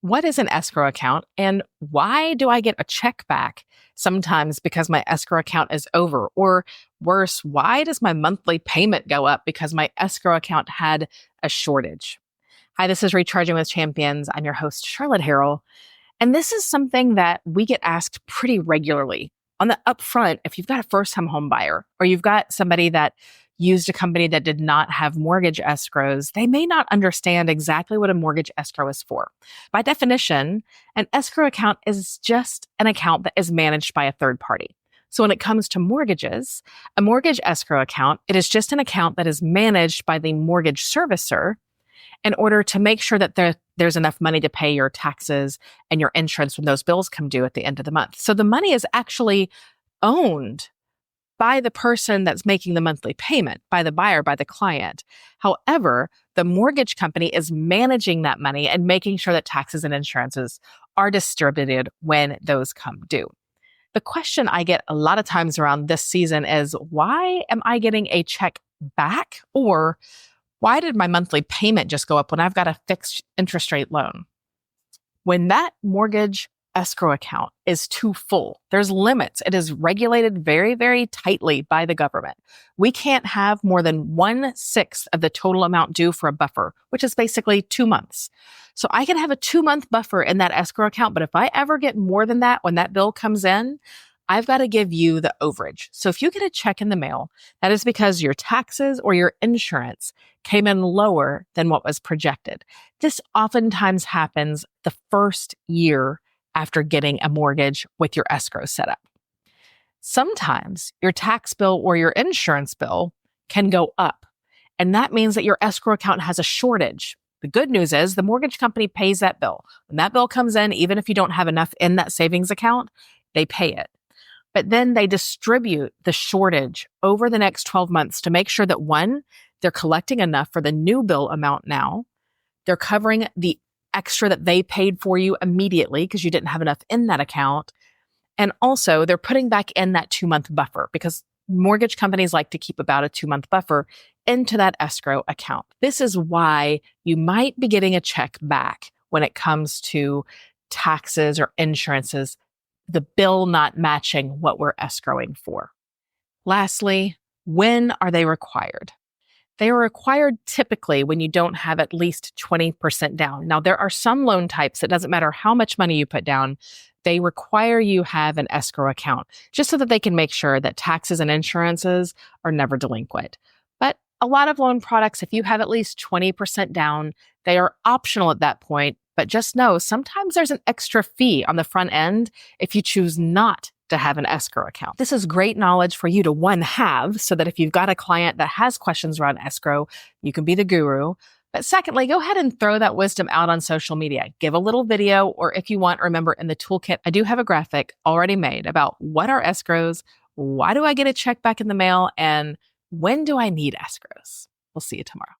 What is an escrow account and why do I get a check back sometimes because my escrow account is over? Or worse, why does my monthly payment go up because my escrow account had a shortage? Hi, this is Recharging with Champions. I'm your host, Charlotte Harrill. And this is something that we get asked pretty regularly. On the upfront, if you've got a first-time home buyer or you've got somebody that used a company that did not have mortgage escrows, they may not understand exactly what a mortgage escrow is for. By definition, an escrow account is just an account that is managed by a third party. So when it comes to mortgages, a mortgage escrow account, it is just an account that is managed by the mortgage servicer in order to make sure that there's enough money to pay your taxes and your insurance when those bills come due at the end of the month. So the money is actually owned by the person that's making the monthly payment, by the buyer, by the client. However, the mortgage company is managing that money and making sure that taxes and insurances are distributed when those come due. The question I get a lot of times around this season is, why am I getting a check back? Or why did my monthly payment just go up when I've got a fixed interest rate loan? When that mortgage escrow account is too full, there's limits. It is regulated very, very tightly by the government. We can't have more than 1/6 of the total amount due for a buffer, which is basically 2 months. So I can have a 2-month buffer in that escrow account, but if I ever get more than that when that bill comes in, I've got to give you the overage. So if you get a check in the mail, that is because your taxes or your insurance came in lower than what was projected. This oftentimes happens the first year after getting a mortgage with your escrow set up. Sometimes your tax bill or your insurance bill can go up, and that means that your escrow account has a shortage. The good news is the mortgage company pays that bill. When that bill comes in, even if you don't have enough in that savings account, they pay it. But then they distribute the shortage over the next 12 months to make sure that, one, they're collecting enough for the new bill amount now. They're covering the extra that they paid for you immediately because you didn't have enough in that account. And also, they're putting back in that 2-month buffer because mortgage companies like to keep about a 2-month buffer into that escrow account. This is why you might be getting a check back when it comes to taxes or insurances, the bill not matching what we're escrowing for. Lastly, when are they required? They are required typically when you don't have at least 20% down. Now, there are some loan types that doesn't matter how much money you put down, they require you have an escrow account just so that they can make sure that taxes and insurances are never delinquent. But a lot of loan products, if you have at least 20% down, they are optional at that point. But just know sometimes there's an extra fee on the front end if you choose not to have an escrow account. This is great knowledge for you to, one, have so that if you've got a client that has questions around escrow, you can be the guru. But secondly, go ahead and throw that wisdom out on social media. Give a little video, or if you want, remember in the toolkit, I do have a graphic already made about what are escrows, why do I get a check back in the mail, and when do I need escrows? We'll see you tomorrow.